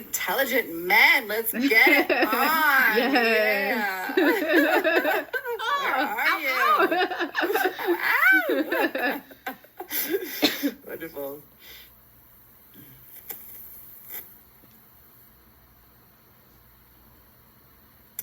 Intelligent men, let's get it on. Yes. Yeah. Where are you? Wonderful.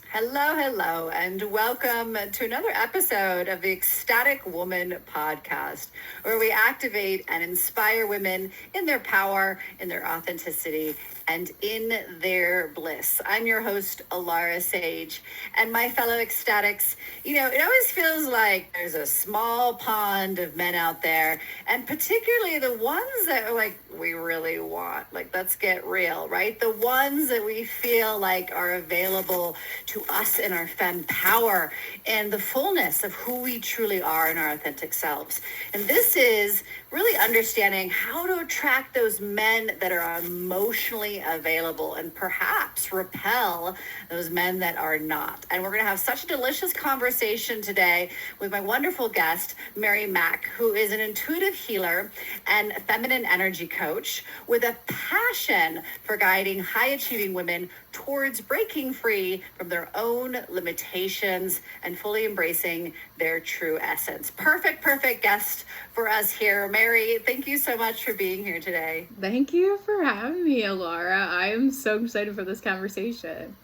Hello, and welcome to another episode of the Ecstatic Woman podcast, where we activate and inspire women in their power, in their authenticity, and in their bliss. I'm your host, Alara Sage, and my fellow ecstatics, it always feels like there's a small pond of men out there, and particularly the ones that are like, we really want, like, let's get real, right? The ones that we feel like are available to us in our femme power and the fullness of who we truly are in our authentic selves. And this is really understanding how to attract those men that are emotionally available and perhaps repel those men that are not. And we're going to have such a delicious conversation today with my wonderful guest, Mary Mack, who is an intuitive healer and feminine energy coach with a passion for guiding high-achieving women towards breaking free from their own limitations and fully embracing their true essence. Perfect guest for us here. Mary, thank you so much for being here today. Thank you for having me, Alara. I am so excited for this conversation.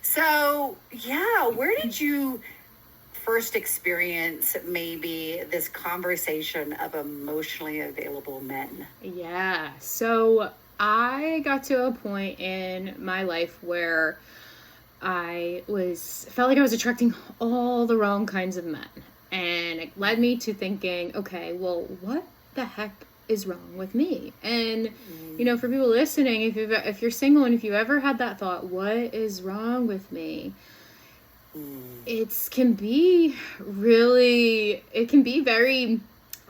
So, where did you first experience maybe this conversation of emotionally available men? Yeah, so I got to a point in my life where I felt like I was attracting all the wrong kinds of men. And it led me to thinking, okay, well, what the heck is wrong with me? And, for people listening, if you're single and if you ever had that thought, what is wrong with me? It can be very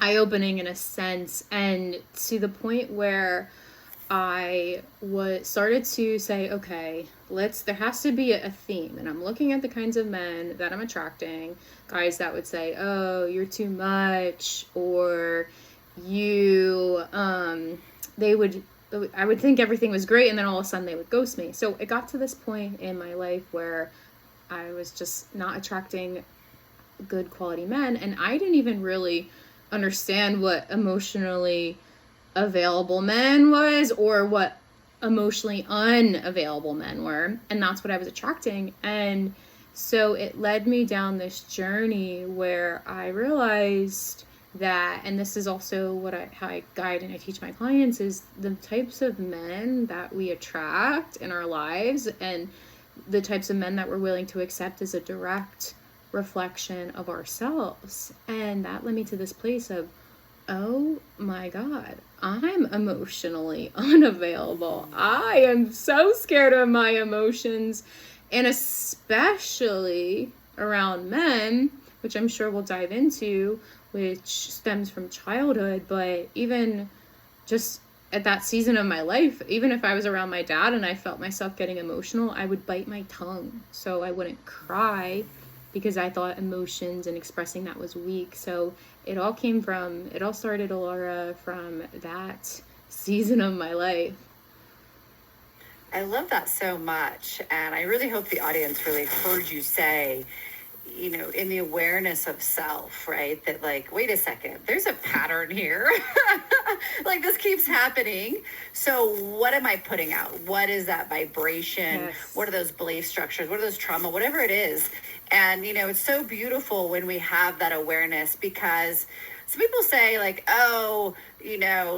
eye-opening in a sense, and to the point where I started to say, okay, there has to be a theme. And I'm looking at the kinds of men that I'm attracting, guys that would say, oh, you're too much, or I would think everything was great, and then all of a sudden they would ghost me. So it got to this point in my life where I was just not attracting good quality men, and I didn't even really understand what emotionally available men was or what emotionally unavailable men were, and that's what I was attracting. And so it led me down this journey where I realized that, and this is also how I guide and I teach my clients, is the types of men that we attract in our lives and the types of men that we're willing to accept as a direct reflection of ourselves. And that led me to this place of, oh my God, I'm emotionally unavailable. I am so scared of my emotions, and especially around men, which I'm sure we'll dive into, which stems from childhood. But even just at that season of my life, even if I was around my dad and I felt myself getting emotional, I would bite my tongue so I wouldn't cry, because I thought emotions and expressing that was weak. So it all started, Alara, from that season of my life. I love that so much. And I really hope the audience really heard you say, in the awareness of self, right? That like, wait a second, there's a pattern here. Like, this keeps happening. So what am I putting out? What is that vibration? Yes. What are those belief structures? What are those trauma? Whatever it is. And, it's so beautiful when we have that awareness, because some people say like, oh,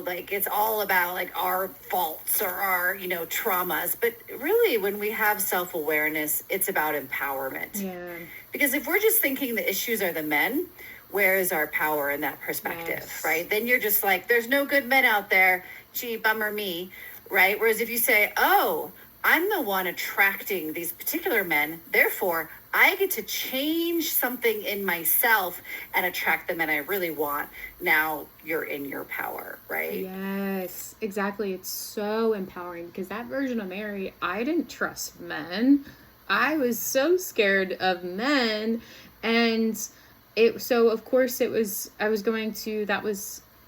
like it's all about like our faults or our, traumas. But really, when we have self-awareness, it's about empowerment. Yeah. Because if we're just thinking the issues are the men, where is our power in that perspective, Yes. right? Then you're just like, there's no good men out there. Gee, bummer me, right? Whereas if you say, oh, I'm the one attracting these particular men, therefore I get to change something in myself and attract the men I really want. Now you're in your power, right? Yes, exactly. It's so empowering, because that version of Mary, I didn't trust men. I was so scared of men. And of course that was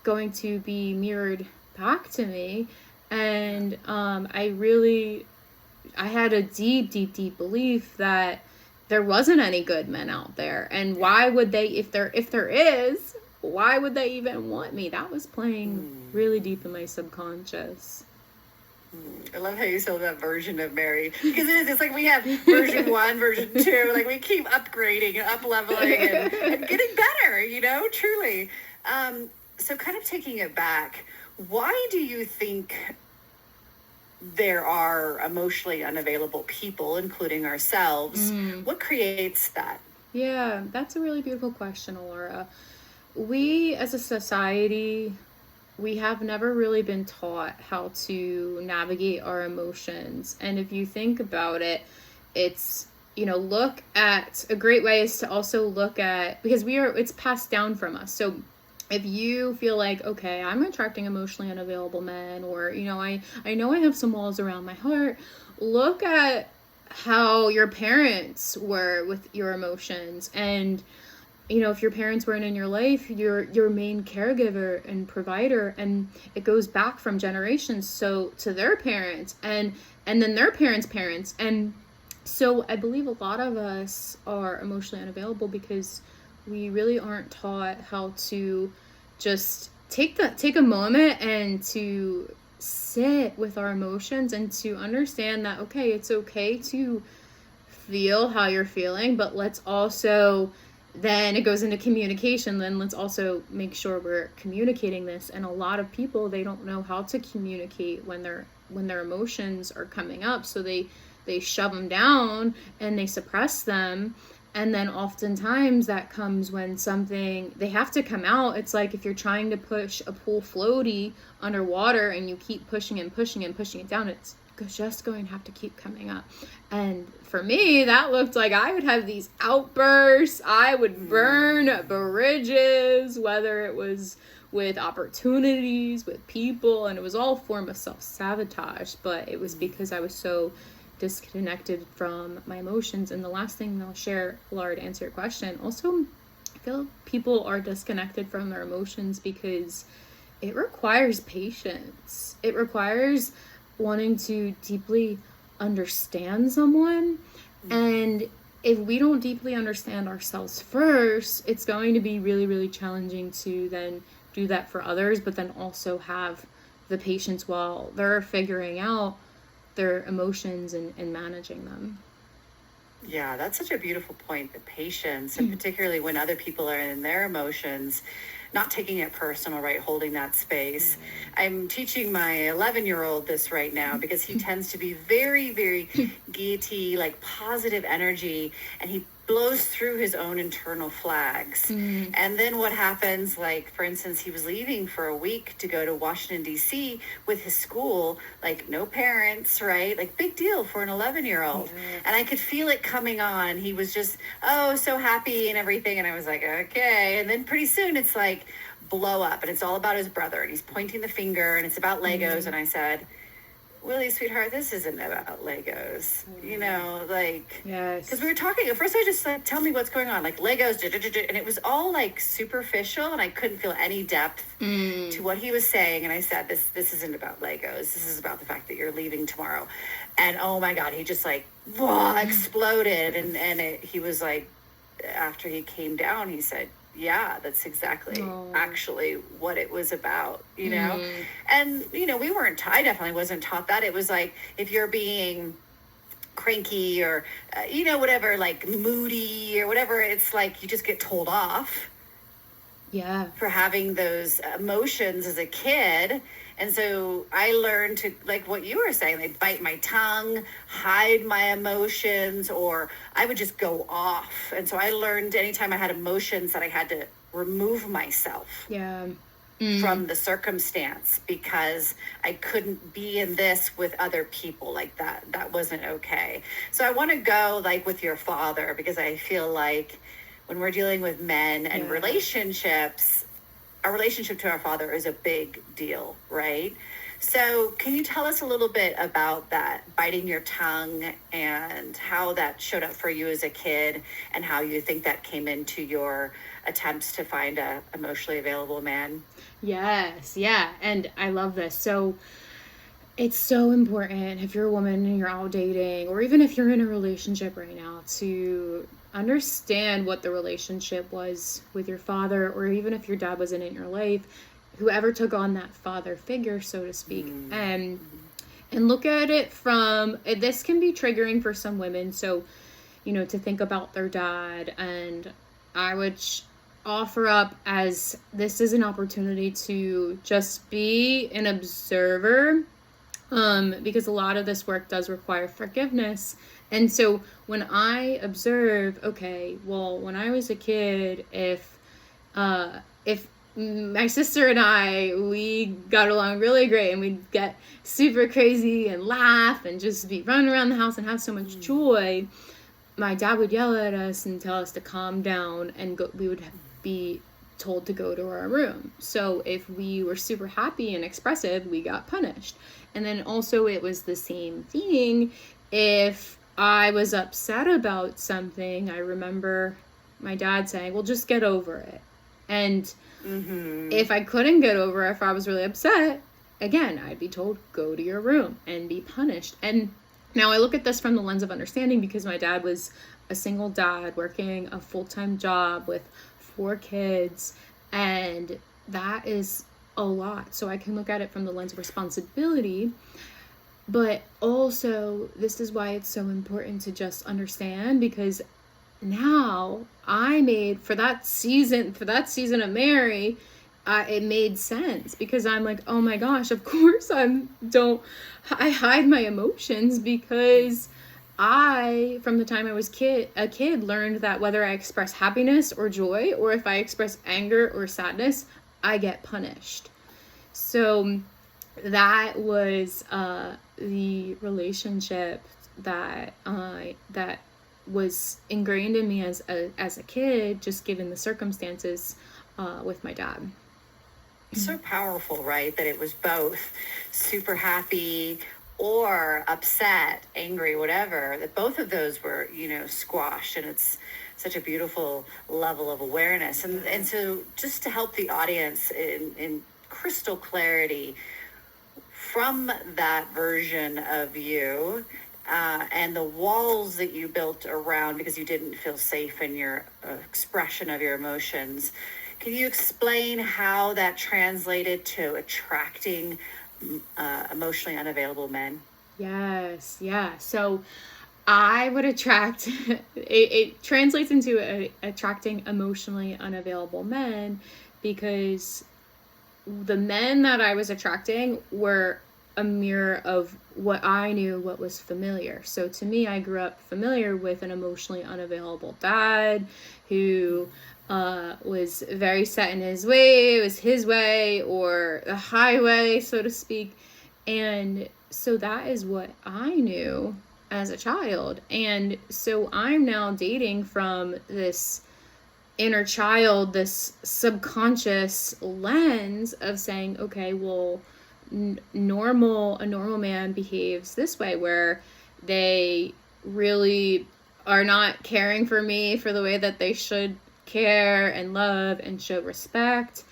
going to be mirrored back to me. And I had a deep belief that there wasn't any good men out there. And why would they, if there is, why would they even want me? That was playing really deep in my subconscious. I love how you saw that version of Mary, because it's like we have version 1, version 2, like we keep upgrading and up leveling and getting better, truly. So kind of taking it back, why do you think there are emotionally unavailable people, including ourselves? What creates that? Yeah, that's a really beautiful question, Laura. We as a society, we have never really been taught how to navigate our emotions. And if you think about it, it's, look at a great way is to also look at, because it's passed down from us. So if you feel like, okay, I'm attracting emotionally unavailable men, or, I know I have some walls around my heart, look at how your parents were with your emotions. And if your parents weren't in your life, you're your main caregiver and provider, and it goes back from generations so to their parents and then their parents. And so I believe a lot of us are emotionally unavailable because we really aren't taught how to just take a moment and to sit with our emotions and to understand that, okay, it's okay to feel how you're feeling, but let's also, then it goes into communication. Then let's also make sure we're communicating this. And a lot of people, they don't know how to communicate when their emotions are coming up. So they shove them down and they suppress them. And then oftentimes that comes when they have to come out. It's like if you're trying to push a pool floaty underwater and you keep pushing and pushing and pushing it down, it's just going to have to keep coming up. And for me, that looked like I would have these outbursts. I would burn bridges, whether it was with opportunities, with people, and it was all a form of self-sabotage. But it was because I was so disconnected from my emotions. And the last thing I'll share, Laura, to answer your question, also, I feel people are disconnected from their emotions because it requires patience. It requires wanting to deeply understand someone. And if we don't deeply understand ourselves first, it's going to be really, really challenging to then do that for others, but then also have the patience while they're figuring out their emotions and managing them. Yeah, that's such a beautiful point, the patience, and particularly when other people are in their emotions, not taking it personal, right? Holding that space. I'm teaching my 11-year-old this right now because he tends to be very, very gaiety, like positive energy, and he blows through his own internal flags. And then what happens, like, for instance, he was leaving for a week to go to Washington, D.C. with his school, like no parents, right? Like big deal for an 11-year-old. And I could feel it coming on. He was just, so happy and everything. And I was like, okay. And then pretty soon it's like blow up, and it's all about his brother, and he's pointing the finger, and it's about Legos. And I said, Willie, sweetheart, this isn't about Legos, yes, because we were talking at first. I just like, tell me what's going on, like Legos, and it was all like superficial, and I couldn't feel any depth to what he was saying. And I said, this isn't about Legos. This is about the fact that you're leaving tomorrow. And oh my God, he just like exploded, and he was like, after he came down, he said, yeah, that's exactly actually what it was about, And, I definitely wasn't taught that. It was like, if you're being cranky or, whatever, like moody or whatever, it's like you just get told off. Yeah. For having those emotions as a kid. And so I learned to, like what you were saying, like bite my tongue, hide my emotions, or I would just go off. And so I learned anytime I had emotions that I had to remove myself from the circumstance, because I couldn't be in this with other people like that. That wasn't okay. So I want to go like with your father, because I feel like when we're dealing with men and relationships, our relationship to our father is a big deal, right? So can you tell us a little bit about that, biting your tongue, and how that showed up for you as a kid, and how you think that came into your attempts to find a emotionally available man? Yes, yeah. And I love this. So It's so important if you're a woman and you're out dating, or even if you're in a relationship right now, to understand what the relationship was with your father, or even if your dad wasn't in your life, whoever took on that father figure, so to speak. And look at it from, this can be triggering for some women, so to think about their dad. And I would offer up as this is an opportunity to just be an observer, because a lot of this work does require forgiveness. And so when I observe, okay, well, when I was a kid, if my sister and we got along really great, and we'd get super crazy and laugh and just be running around the house and have so much joy, my dad would yell at us and tell us to calm down, and we would be told to go to our room. So if we were super happy and expressive, we got punished. And then also it was the same thing if I was upset about something. I remember my dad saying, well, just get over it. And if I couldn't get over it, if I was really upset, again, I'd be told, go to your room and be punished. And now I look at this from the lens of understanding, because my dad was a single dad working a full-time job with 4 kids, and that is a lot. So I can look at it from the lens of responsibility, but also this is why it's so important to just understand, because now I made for that season of Mary, it made sense, because I'm like, oh my gosh, of course I hide my emotions, because I, from the time I was a kid, learned that whether I express happiness or joy, or if I express anger or sadness, I get punished. So that was the relationship that was ingrained in me as a kid, just given the circumstances with my dad. So powerful, right? That it was both super happy or upset, angry, whatever, that both of those were, squashed. And it's such a beautiful level of awareness. And so just to help the audience in crystal clarity from that version of you, and the walls that you built around because you didn't feel safe in your expression of your emotions, can you explain how that translated to attracting emotionally unavailable men? Yes, yeah. So I would attract, it translates into attracting emotionally unavailable men, because the men that I was attracting were a mirror of what I knew, what was familiar. So to me, I grew up familiar with an emotionally unavailable dad who was very set in his way. It was his way or the highway, so to speak. And so that is what I knew as a child. And so I'm now dating from this inner child, this subconscious lens of saying, okay, well, a normal man behaves this way, where they really are not caring for me for the way that they should care and love and show respect.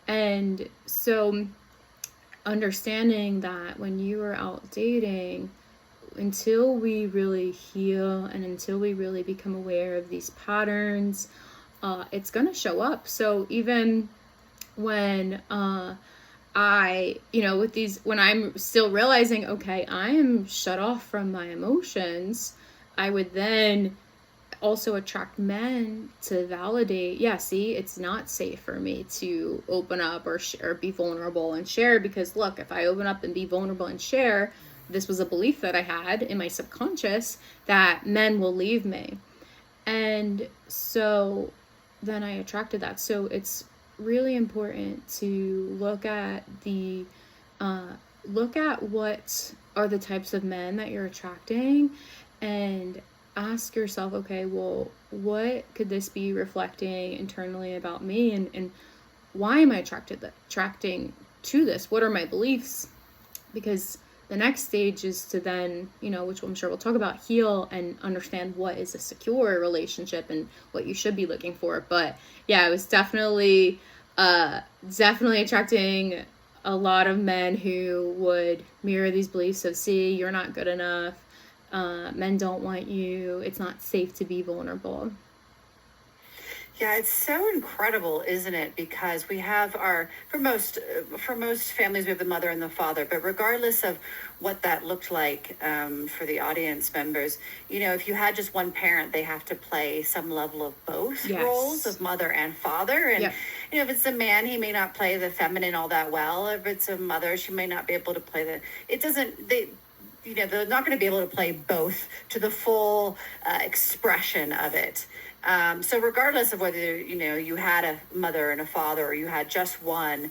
And so understanding that when you are out dating, until we really heal and until we really become aware of these patterns, it's going to show up. So even when when I'm still realizing, okay, I am shut off from my emotions, I would then also attract men to validate, yeah, see, it's not safe for me to open up or be vulnerable and share, because look, if I open up and be vulnerable and share, this was a belief that I had in my subconscious that men will leave me. And so then I attracted that. So it's really important to look at what are the types of men that you're attracting, and ask yourself, okay, well, what could this be reflecting internally about me, and why am I attracting to this? What are my beliefs? Because the next stage is to then, which I'm sure we'll talk about, heal and understand what is a secure relationship and what you should be looking for. But yeah, it was definitely attracting a lot of men who would mirror these beliefs of, see, you're not good enough, men don't want you, it's not safe to be vulnerable. Yeah, it's so incredible, isn't it? Because we have for most families, we have the mother and the father. But regardless of what that looked like for the audience members, if you had just one parent, they have to play some level of both roles of mother and father. And if it's a man, he may not play the feminine all that well. If it's a mother, she may not be able to play the. It doesn't. They're not going to be able to play both to the full expression of it. So regardless of whether, you had a mother and a father or you had just one,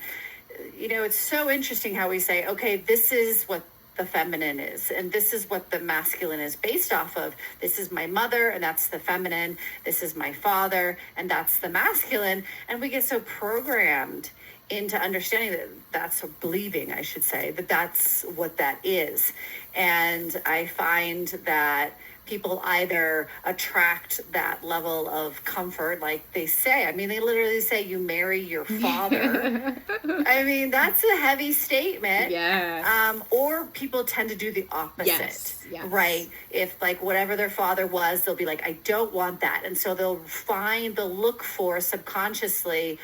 it's so interesting how we say, okay, this is what the feminine is, and this is what the masculine is based off of. This is my mother, and that's the feminine. This is my father, and that's the masculine. And we get so programmed into understanding that's believing, I should say, that's what that is. And I find that people either attract that level of comfort, like they say. I mean, they literally say you marry your father. I mean, that's a heavy statement. Yeah. Or people tend to do the opposite. Yes. Right? If like whatever their father was, they'll be like, I don't want that. And so they'll look for subconsciously,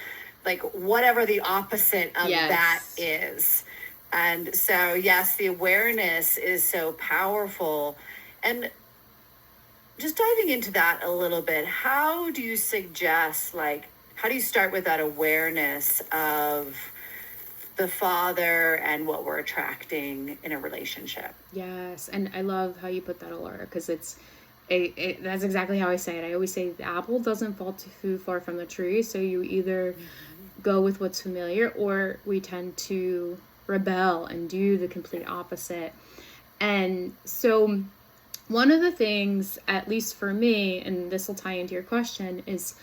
like whatever the opposite of that is. And so, yes, the awareness is so powerful. And just diving into that a little bit, how do you suggest, how do you start with that awareness of the father and what we're attracting in a relationship? Yes, and I love how you put that, Alara, because that's exactly how I say it. I always say the apple doesn't fall too far from the tree, so you either go with what's familiar, or we tend to rebel and do the complete opposite. And so one of the things, at least for me, and this will tie into your question, is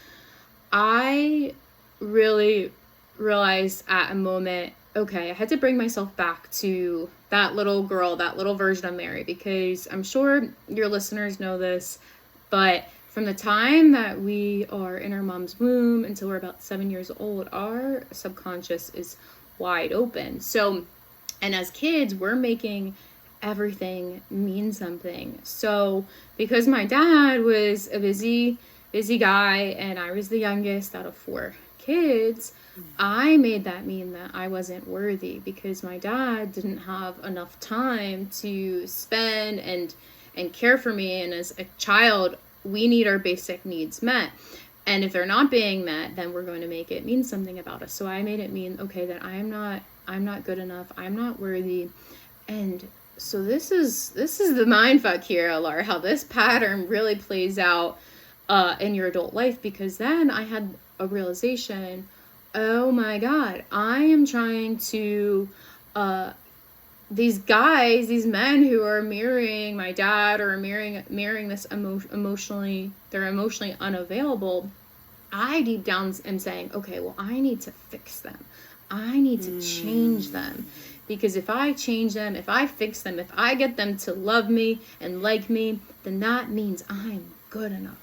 I really realized at a moment, okay, I had to bring myself back to that little girl, that little version of Mary, because I'm sure your listeners know this, but from the time that we are in our mom's womb until we're about 7 years old, our subconscious is wide open. So, and as kids, we're making everything mean something. So because my dad was a busy guy and I was the youngest out of 4 kids, I made that mean that I wasn't worthy because my dad didn't have enough time to spend and care for me. And as a child, we need our basic needs met. And if they're not being met, then we're going to make it mean something about us. So I made it mean, okay, that I'm not good enough. I'm not worthy. And so this is the mindfuck here, Alara, how this pattern really plays out in your adult life, because then I had a realization, oh my God, I am trying to, these guys, these men who are mirroring my dad or mirroring this emotionally, they're emotionally unavailable. I deep down am saying, okay, well, I need to fix them. I need to change them. Because if I change them, if I fix them, if I get them to love me and like me, then that means I'm good enough.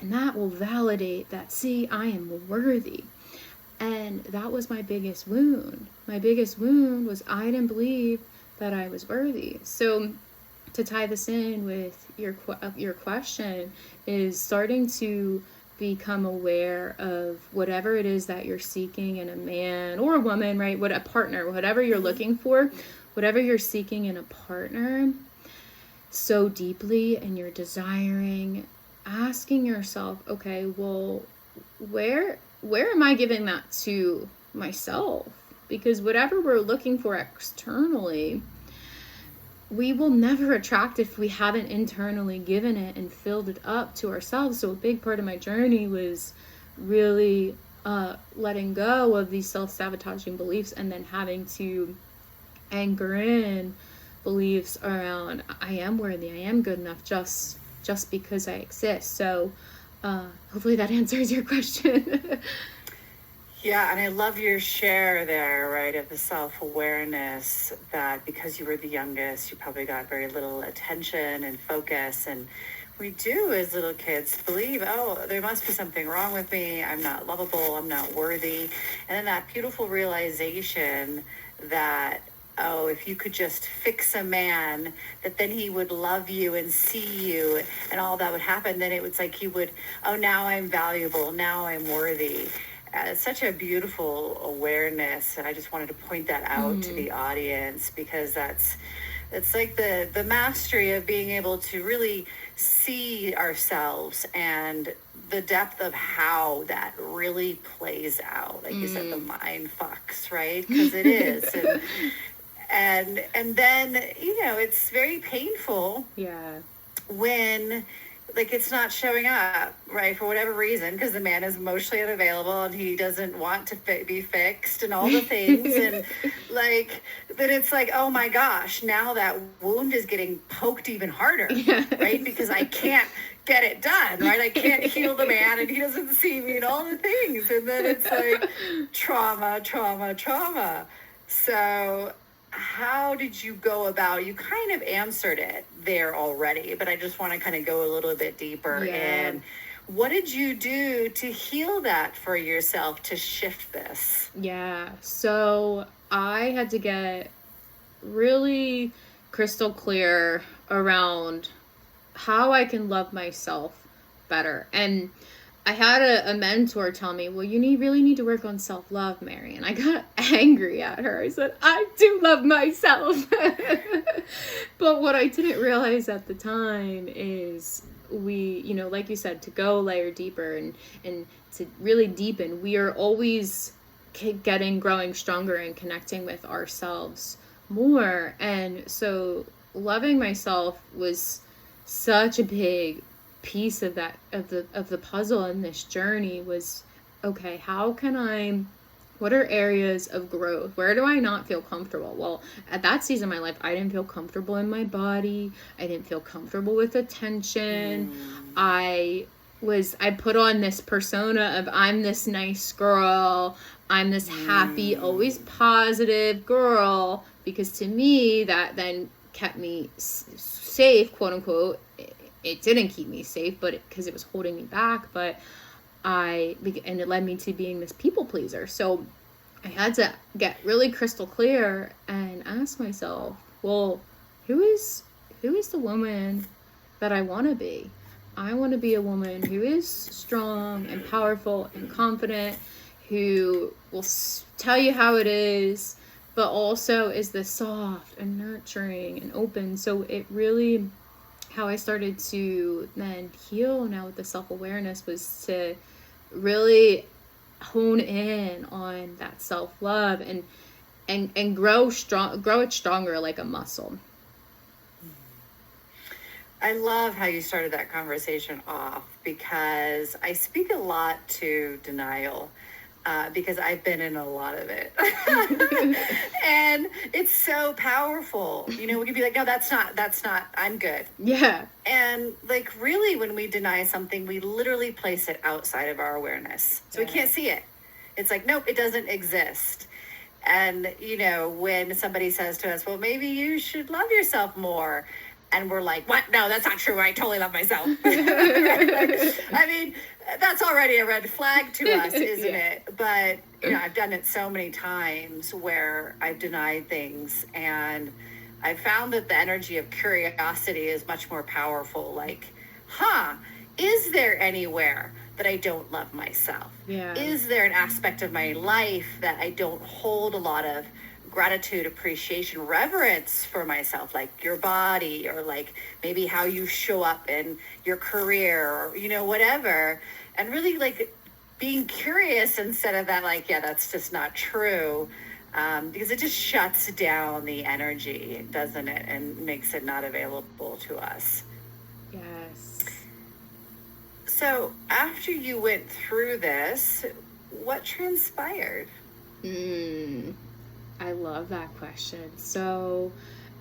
And that will validate that, see, I am worthy. And that was my biggest wound. My biggest wound was I didn't believe that I was worthy. So to tie this in with your question is starting to become aware of whatever it is that you're seeking in a man or a woman, right? What a partner, whatever you're looking for, whatever you're seeking in a partner so deeply and you're desiring, asking yourself, okay, well, where am I giving that to myself? Because whatever we're looking for externally, we will never attract if we haven't internally given it and filled it up to ourselves. So a big part of my journey was really letting go of these self-sabotaging beliefs and then having to anchor in beliefs around I am worthy, I am good enough just because I exist. So hopefully that answers your question. Yeah, and I love your share there, right, of the self-awareness that because you were the youngest, you probably got very little attention and focus. And we do, as little kids, believe, oh, there must be something wrong with me. I'm not lovable. I'm not worthy. And then that beautiful realization that, oh, if you could just fix a man, that then he would love you and see you and all that would happen. Then it was like he would, oh, now I'm valuable. Now I'm worthy. It's such a beautiful awareness. And I just wanted to point that out to the audience, because it's like the mastery of being able to really see ourselves and the depth of how that really plays out. Like you said, the mind fucks, right? Because it is. And then, it's very painful. Yeah. When, like, it's not showing up, right, for whatever reason, because the man is emotionally unavailable and he doesn't want to be fixed and all the things. And, like, then it's like, oh, my gosh, now that wound is getting poked even harder, right, because I can't get it done, right? I can't heal the man and he doesn't see me and all the things. And then it's like trauma. So how did you go about, you kind of answered it there already, but I just want to kind of go a little bit deeper. And what did you do to heal that for yourself, to shift this? Yeah. So I had to get really crystal clear around how I can love myself better. And I had a mentor tell me, well, you really need to work on self-love, Mary. And I got angry at her. I said, I do love myself. But what I didn't realize at the time is we, like you said, to go a layer deeper and to really deepen, we are always growing stronger and connecting with ourselves more. And so loving myself was such a big piece of that, of the puzzle in this journey. Was, okay, what are areas of growth? Where do I not feel comfortable? Well, at that season of my life, I didn't feel comfortable in my body. I didn't feel comfortable with attention. I put on this persona of, I'm this nice girl. I'm this happy, always positive girl, because to me, that then kept me safe, quote unquote. It didn't keep me safe, but because it was holding me back. But and it led me to being this people pleaser. So I had to get really crystal clear and ask myself, well, who is the woman that I want to be? I want to be a woman who is strong and powerful and confident, who will tell you how it is, but also is this soft and nurturing and open. So it really, how I started to then heal now with the self-awareness was to really hone in on that self-love and grow it stronger like a muscle. I love how you started that conversation off, because I speak a lot to denial. Because I've been in a lot of it. And it's so powerful. We can be like, no, that's not, I'm good. Yeah. And like, really, when we deny something, we literally place it outside of our awareness. So we can't see it. It's like, nope, it doesn't exist. And, when somebody says to us, well, maybe you should love yourself more. And we're like, what? No, that's not true. I totally love myself. I mean, that's already a red flag to us, isn't it? But, I've done it so many times where I've denied things, and I've found that the energy of curiosity is much more powerful. Like, is there anywhere that I don't love myself? Yeah. Is there an aspect of my life that I don't hold a lot of gratitude, appreciation, reverence for myself, like your body, or like maybe how you show up in your career, or whatever, and really like being curious instead of that, like, yeah, that's just not true, because it just shuts down the energy, doesn't it, and makes it not available to us. Yes. So after you went through this, what transpired? I love that question. So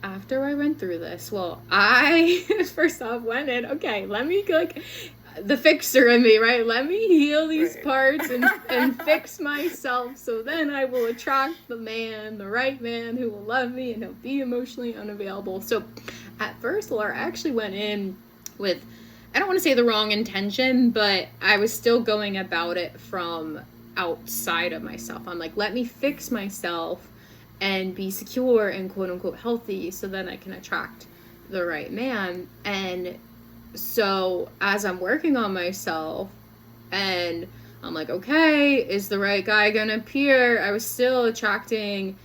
after I went through this, well, I first off went in, okay, let me the fixer in me, right? Let me heal these parts and fix myself, so then I will attract the right man who will love me and he'll be emotionally unavailable. So at first, Laura, I actually went in with, I don't want to say the wrong intention, but I was still going about it from outside of myself. I'm like, let me fix myself, and be secure and quote unquote healthy, so then I can attract the right man. And so as I'm working on myself and I'm like, okay, is the right guy gonna appear? I was still attracting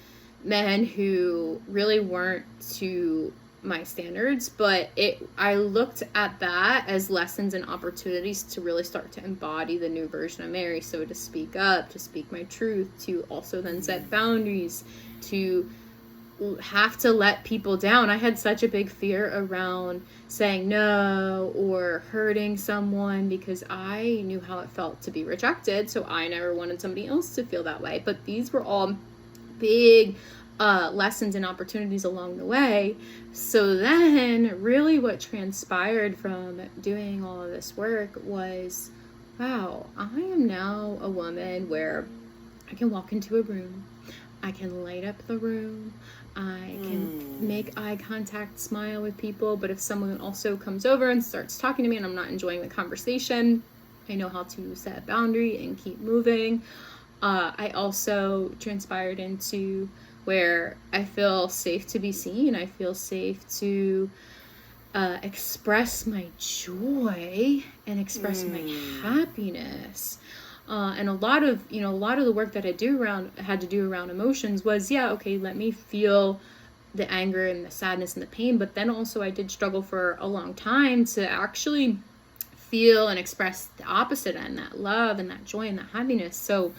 men who really weren't to my standards, but I looked at that as lessons and opportunities to really start to embody the new version of Mary. So to speak up, to speak my truth, to also then set boundaries, to have to let people down. I had such a big fear around saying no or hurting someone because I knew how it felt to be rejected, so I never wanted somebody else to feel that way. But these were all big lessons and opportunities along the way. So then really what transpired from doing all of this work was, wow, I am now a woman where I can walk into a room, I can light up the room, I can make eye contact, smile with people, but if someone also comes over and starts talking to me and I'm not enjoying the conversation, I know how to set a boundary and keep moving. I also transpired into where I feel safe to be seen. I feel safe to express my joy and express my happiness. And a lot of the work that I had to do around emotions was, okay, let me feel the anger and the sadness and the pain. But then also I did struggle for a long time to actually feel and express the opposite end, that love and that joy and that happiness. So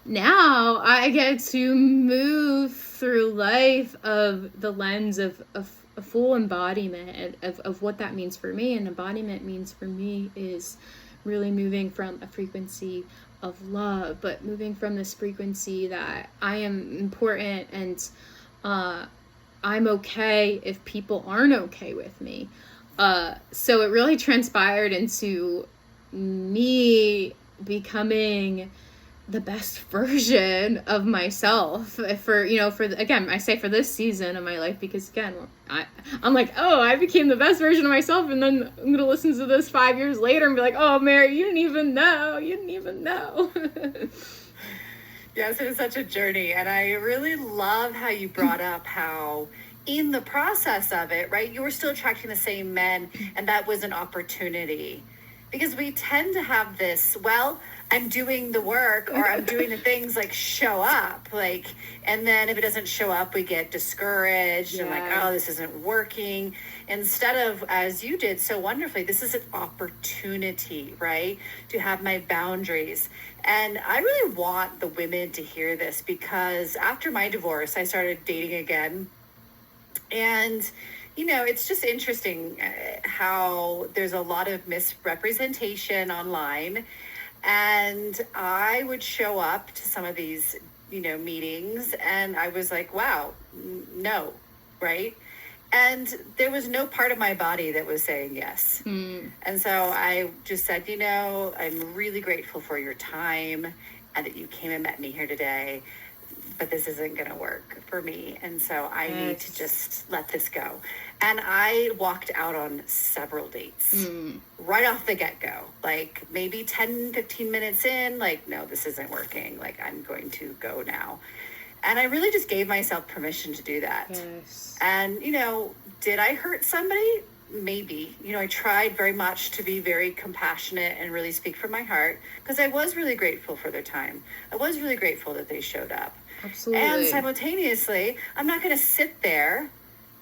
now I get to move through life of the lens of a full embodiment of what that means for me. And embodiment means for me is really moving from a frequency of love, but moving from this frequency that I am important and I'm okay if people aren't okay with me. So it really transpired into me becoming the best version of myself again, I say for this season of my life, because again, I'm like, oh, I became the best version of myself, and then I'm gonna listen to this 5 years later and be like, oh, Mary, you didn't even know. Yes, it was such a journey, and I really love how you brought up how in the process of it, right, you were still attracting the same men, and that was an opportunity. Because we tend to have this, well, I'm doing the work or I'm doing the things, like show up, and then if it doesn't show up, we get discouraged and oh, this isn't working. Instead of, as you did so wonderfully, this is an opportunity, right, to have my boundaries. And I really want the women to hear this, because after my divorce, I started dating again. And it's just interesting how there's a lot of misrepresentation online. And I would show up to some of these, meetings, and I was like, wow, no, right? And there was no part of my body that was saying yes. And so I just said, I'm really grateful for your time and that you came and met me here today, but this isn't going to work for me. And so I need to just let this go. And I walked out on several dates right off the get-go, like maybe 10, 15 minutes in, like, no, this isn't working. Like, I'm going to go now. And I really just gave myself permission to do that. Yes. And, did I hurt somebody? Maybe. I tried very much to be very compassionate and really speak from my heart, because I was really grateful for their time. I was really grateful that they showed up. Absolutely. And simultaneously, I'm not going to sit there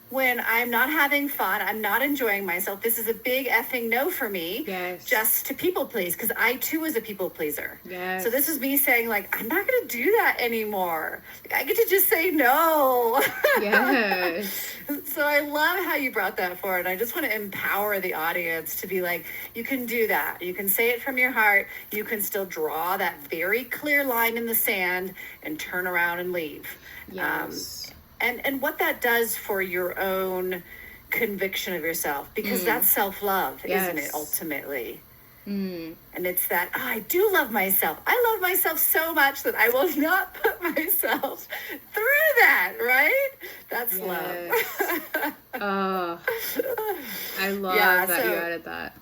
when I'm not having fun, I'm not enjoying myself. This is a big effing no for me. Yes. Just to people please, because I too was a people pleaser. Yes. So this is me saying, like, I'm not going to do that anymore. I get to just say no. Yes. So I love how you brought that forward. I just want to empower the audience to be like, you can do that. You can say it from your heart. You can still draw that very clear line in the sand and turn around and leave. Yes. And what that does for your own conviction of yourself, because that's self-love, isn't it, ultimately? And it's that, I do love myself. I love myself so much that I will not put myself through that, right? That's love. Oh, I love that you added that.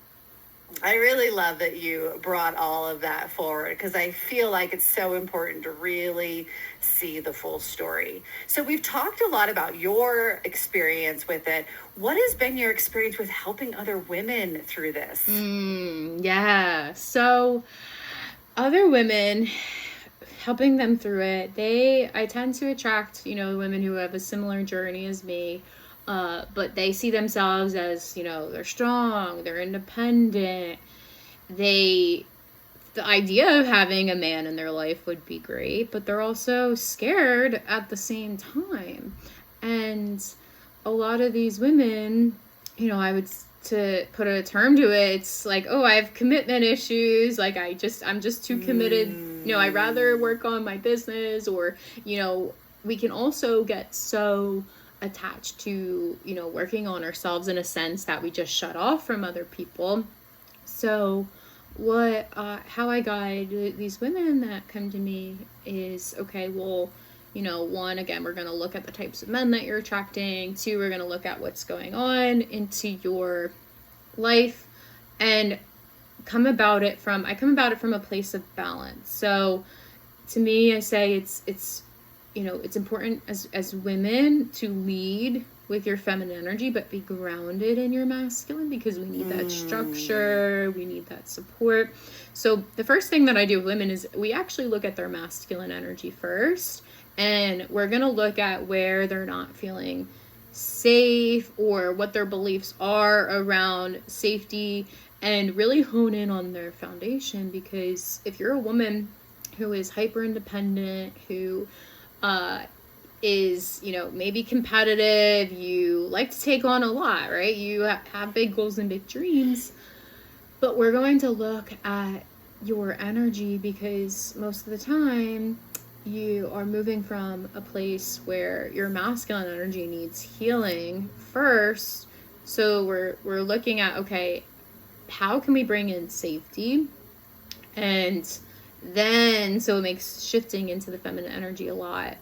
I really love that you brought all of that forward because I feel like it's so important to really see the full story. So we've talked a lot about your experience with it. What has been your experience with helping other women through this? Yeah. So other women, helping them through it, I tend to attract, women who have a similar journey as me. But they see themselves as, they're strong, they're independent. The idea of having a man in their life would be great, but they're also scared at the same time. And a lot of these women, to put a term to it, it's like, oh, I have commitment issues. Like, I'm just too committed. I'd rather work on my business, or, we can also get so attached to, working on ourselves in a sense that we just shut off from other people. So how I guide these women that come to me is, okay, well, one, again, we're going to look at the types of men that you're attracting. Two, we're going to look at what's going on into your life, and I come about it from a place of balance. So to me, I say it's important as women to lead with your feminine energy, but be grounded in your masculine, because we need that structure, we need that support. So the first thing that I do with women is we actually look at their masculine energy first, and we're going to look at where they're not feeling safe or what their beliefs are around safety, and really hone in on their foundation. Because if you're a woman who is hyper independent, who is, maybe competitive, you like to take on a lot, right? You have big goals and big dreams, but we're going to look at your energy, because most of the time you are moving from a place where your masculine energy needs healing first. So we're looking at, okay, how can we bring in safety? And then, so it makes shifting into the feminine energy a lot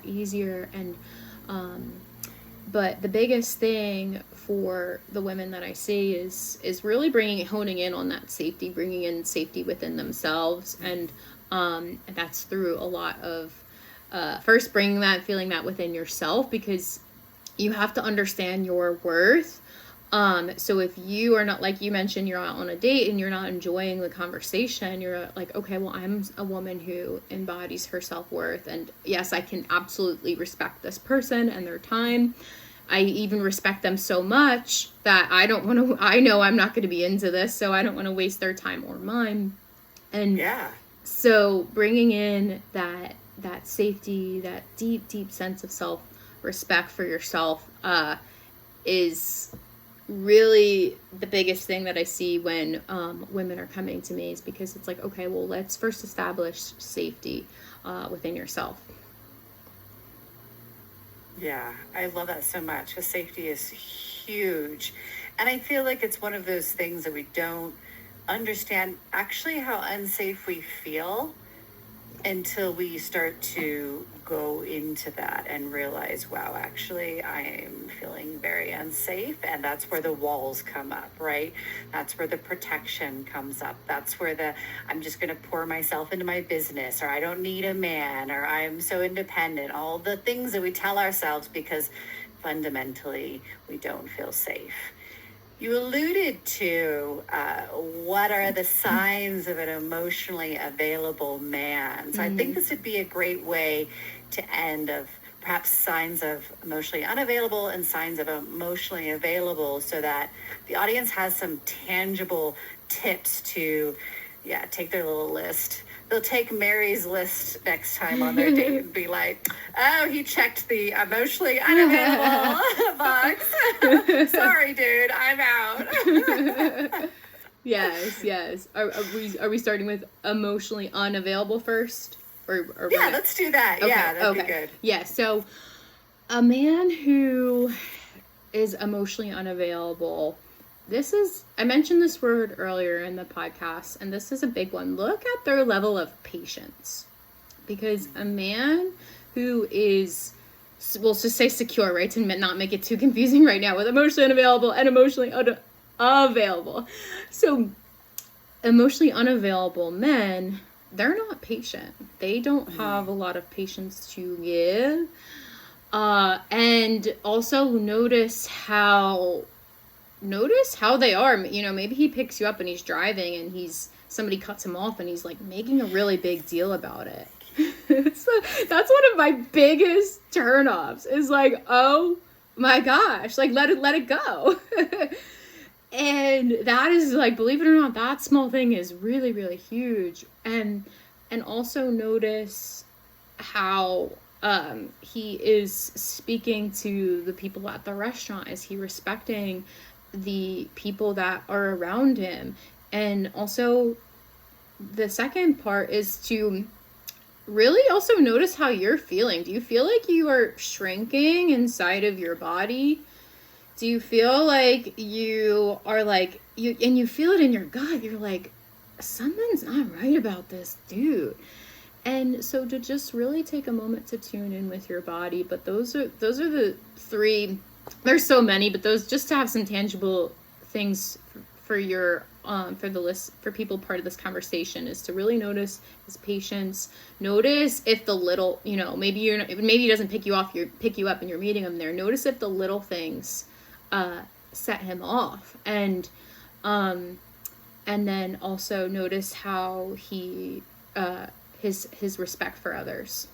easier. And but the biggest thing for the women that I see is really honing in on that safety, bringing in safety within themselves. And that's through a lot of first feeling that within yourself, because you have to understand your worth. So if you are not, like you mentioned, you're out on a date and you're not enjoying the conversation, you're like, okay, well, I'm a woman who embodies her self-worth. And yes, I can absolutely respect this person and their time. I even respect them so much that I know I'm not going to be into this, so I don't want to waste their time or mine. And so bringing in that safety, that deep sense of self-respect for yourself, is really the biggest thing that I see when women are coming to me, is because it's like, okay, well, let's first establish safety within yourself. Yeah, I love that so much, because safety is huge. And I feel like it's one of those things that we don't understand actually how unsafe we feel until we start to go into that and realize, wow, actually I'm feeling very unsafe. And that's where the walls come up, right? That's where the protection comes up. That's where I'm just going to pour myself into my business, or I don't need a man, or I'm so independent, all the things that we tell ourselves because fundamentally we don't feel safe. You alluded to what are the signs of an emotionally available man. So I think this would be a great way to end, of perhaps signs of emotionally unavailable and signs of emotionally available, so that the audience has some tangible tips to, take their little list. They'll take Mary's list next time on their date and be like, oh, he checked the emotionally unavailable box. Sorry, dude, I'm out. Yes. Are we starting with emotionally unavailable first? Or let's do that. Okay, that'd be good. Yeah, so a man who is emotionally unavailable, I mentioned this word earlier in the podcast, and this is a big one. Look at their level of patience, because a man who is, we'll just say secure, right, to not make it too confusing right now with emotionally unavailable and emotionally available. So emotionally unavailable men, they're not patient. They don't have a lot of patience to give. And also notice how they are. Maybe he picks you up and he's driving and somebody cuts him off and he's like making a really big deal about it. So that's one of my biggest turnoffs is like, oh my gosh, like let it go. And that is like, believe it or not, that small thing is really, really huge. And also notice how he is speaking to the people at the restaurant. Is he respecting the people that are around him? And also the second part is to really also notice how you're feeling. Do you feel like you are shrinking inside of your body? Do you feel like you are like, you feel it in your gut? You're like, something's not right about this dude. And so to just really take a moment to tune in with your body. But those are the three. There's so many, but those, just to have some tangible things for your for the list, for people part of this conversation, is to really notice his patience. Notice if the little, maybe he doesn't pick you up and you're meeting him there. Notice if the little things set him off, and then also notice how he his respect for others.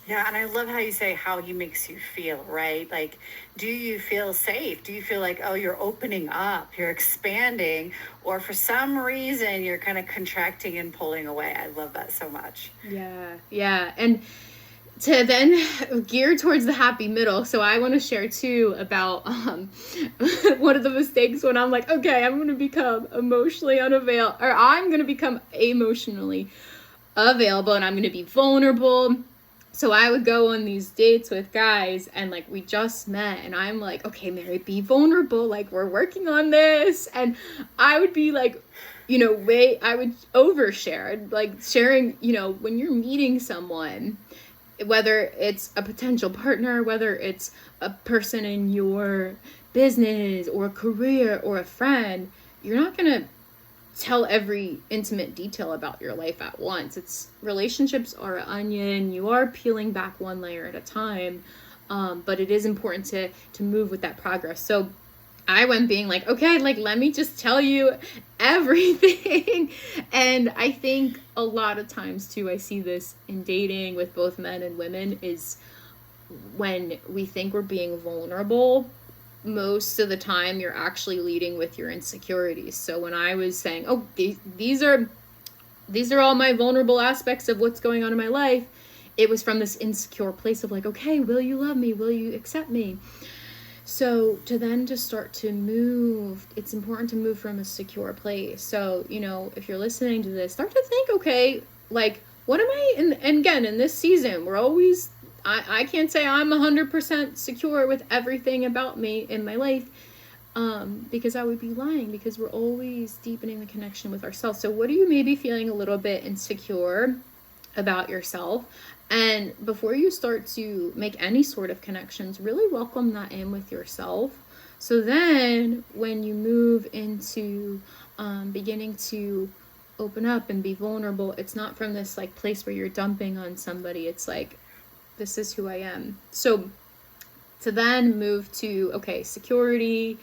Yeah, and I love how you say how he makes you feel, right? Like, do you feel safe? Do you feel like, oh, you're opening up, you're expanding, or for some reason you're kind of contracting and pulling away? I love that so much. Yeah. And to then gear towards the happy middle. So I want to share too about one of the mistakes when I'm like, okay, I'm going to become emotionally unavailable, or I'm going to become emotionally available and I'm going to be vulnerable. So I would go on these dates with guys and like we just met and I'm like, okay, Mary, be vulnerable. Like we're working on this. And I would be like, I would overshare, like sharing, when you're meeting someone, whether it's a potential partner, whether it's a person in your business or career or a friend, you're not going to tell every intimate detail about your life at once. Relationships are an onion. You are peeling back one layer at a time. But it is important to move with that progress. So I went being like, okay, like, let me just tell you everything. And I think a lot of times too, I see this in dating with both men and women, is when we think we're being vulnerable, most of the time you're actually leading with your insecurities. So when I was saying, oh, these are all my vulnerable aspects of what's going on in my life, it was from this insecure place of like, okay, will you love me? Will you accept me? So to then just start to move, it's important to move from a secure place. So, if you're listening to this, start to think, okay, like, what am I in? And again, in this season, we're always, I can't say I'm 100% secure with everything about me in my life, because I would be lying, because we're always deepening the connection with ourselves. So what are you maybe feeling a little bit insecure about yourself? And before you start to make any sort of connections, really welcome that in with yourself. So then when you move into beginning to open up and be vulnerable, it's not from this like place where you're dumping on somebody. It's like, this is who I am. So to then move to, okay, security,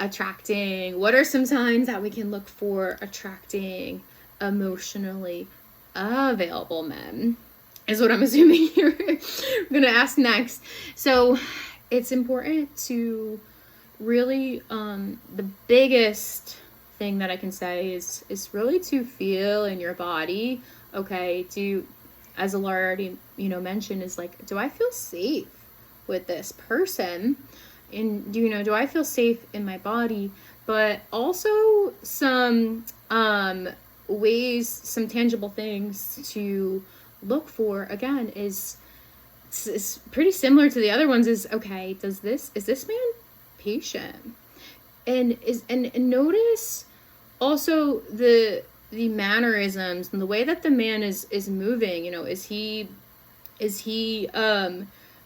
attracting. What are some signs that we can look for attracting emotionally available men? Is what I'm assuming you're going to ask next. So it's important to really, the biggest thing that I can say is really to feel in your body, okay, as Alara already, mentioned, is like, do I feel safe with this person? And do I feel safe in my body? But also some ways, some tangible things to look for, again, is pretty similar to the other ones, is, okay, is this man patient? And notice also the mannerisms and the way that the man is moving. Is he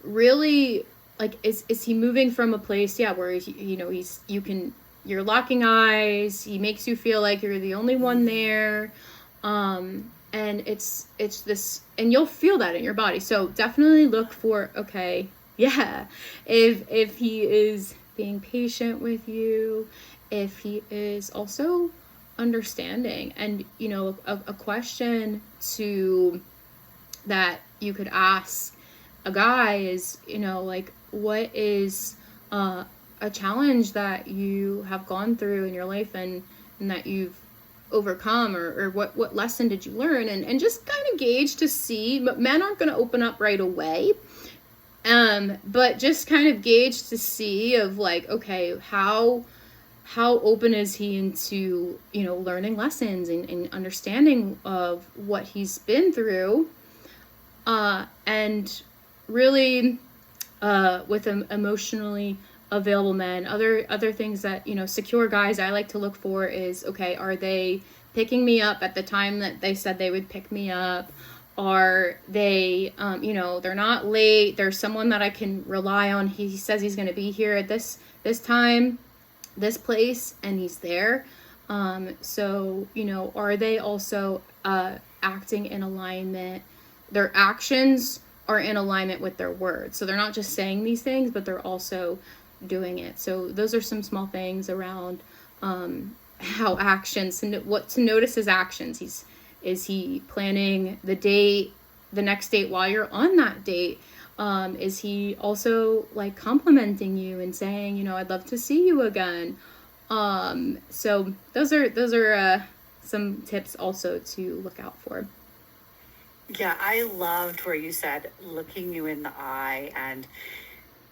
really, like, is he moving from a place, where you can you're locking eyes. He makes you feel like you're the only one there. And it's this, and you'll feel that in your body. So definitely look for, okay, yeah, if he is being patient with you, if he is also understanding. And a question to that you could ask a guy is, like, what is a challenge that you have gone through in your life, and that you've overcome, or what lesson did you learn, and just kind of gauge to see. But men aren't going to open up right away, but just kind of gauge to see of like, okay, how open is he into learning lessons and understanding of what he's been through, and really with emotionally available men. Other things that secure guys I like to look for is, okay, are they picking me up at the time that they said they would pick me up? Are they they're not late, there's someone that I can rely on. He says he's going to be here at this time, this place, and he's there. So are they also acting in alignment? Their actions are in alignment with their words, so they're not just saying these things, but they're also doing it. So those are some small things around how actions, and what to notice his actions. Is he planning the next date while you're on that date? Is he also like complimenting you and saying, I'd love to see you again? So those are some tips also to look out for. Yeah, I loved where you said looking you in the eye and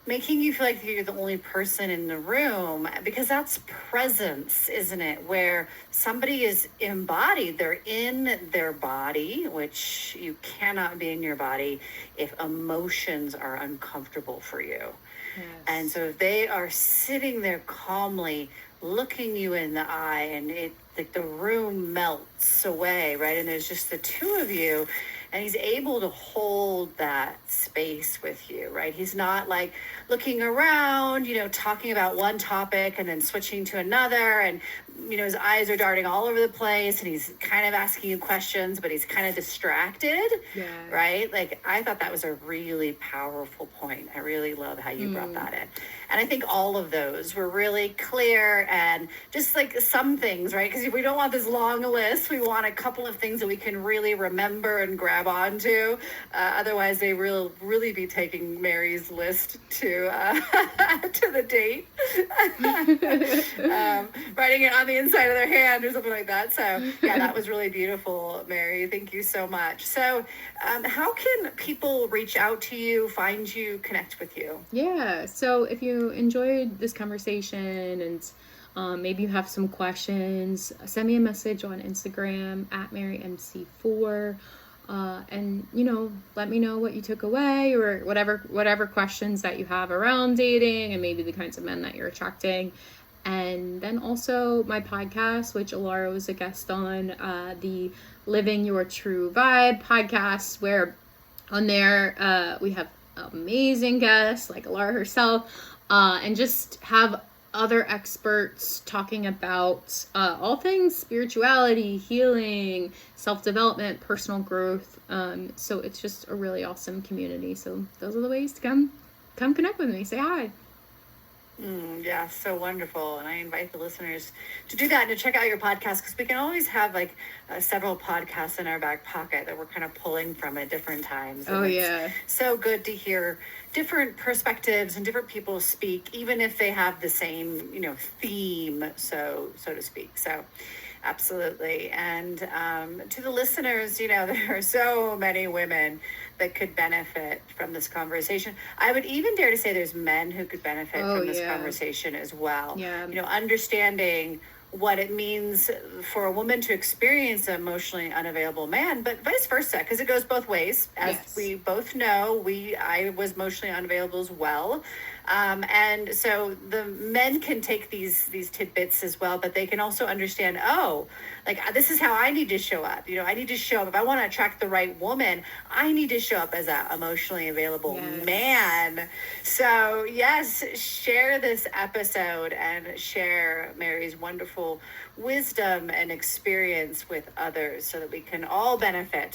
making you feel like you're the only person in the room, because that's presence, isn't it? Where somebody is embodied, they're in their body, which you cannot be in your body if emotions are uncomfortable for you. Yes. And so if they are sitting there calmly looking you in the eye, and it like the room melts away, right? And there's just the two of you, and he's able to hold that space with you, right? He's not like looking around, talking about one topic and then switching to another. And, his eyes are darting all over the place, and he's kind of asking you questions, but he's kind of distracted, right? Like, I thought that was a really powerful point. I really love how you brought that in. And I think all of those were really clear, and just like some things, right? Because we don't want this long list. We want a couple of things that we can really remember and grab onto. Otherwise, they will really be taking Mary's list to to the date, writing it on the inside of their hand or something like that. So yeah, that was really beautiful, Mary. Thank you so much. So how can people reach out to you, find you, connect with you? Yeah, so if you enjoyed this conversation and maybe you have some questions, send me a message on Instagram at MaryMC4, and let me know what you took away, or whatever questions that you have around dating and maybe the kinds of men that you're attracting. And then also my podcast, which Alara was a guest on, the Living Your True Vibe podcast, where on there we have amazing guests like Alara herself, and just have other experts talking about all things spirituality, healing, self-development, personal growth. So it's just a really awesome community. So those are the ways to come connect with me. Say hi. Yeah, so wonderful. And I invite the listeners to do that and to check out your podcast, because we can always have like several podcasts in our back pocket that we're kind of pulling from at different times. And it's so good to hear different perspectives and different people speak, even if they have the same, theme, so to speak. So absolutely. And to the listeners, there are so many women that could benefit from this conversation. I would even dare to say there's men who could benefit from this conversation as well. Yeah. Understanding what it means for a woman to experience an emotionally unavailable man, but vice versa, because it goes both ways. As we both know, I was emotionally unavailable as well. And so the men can take these tidbits as well, but they can also understand, like, this is how I need to show up. I need to show up. If I want to attract the right woman, I need to show up as an emotionally available man. So yes, share this episode and share Mary's wonderful wisdom and experience with others so that we can all benefit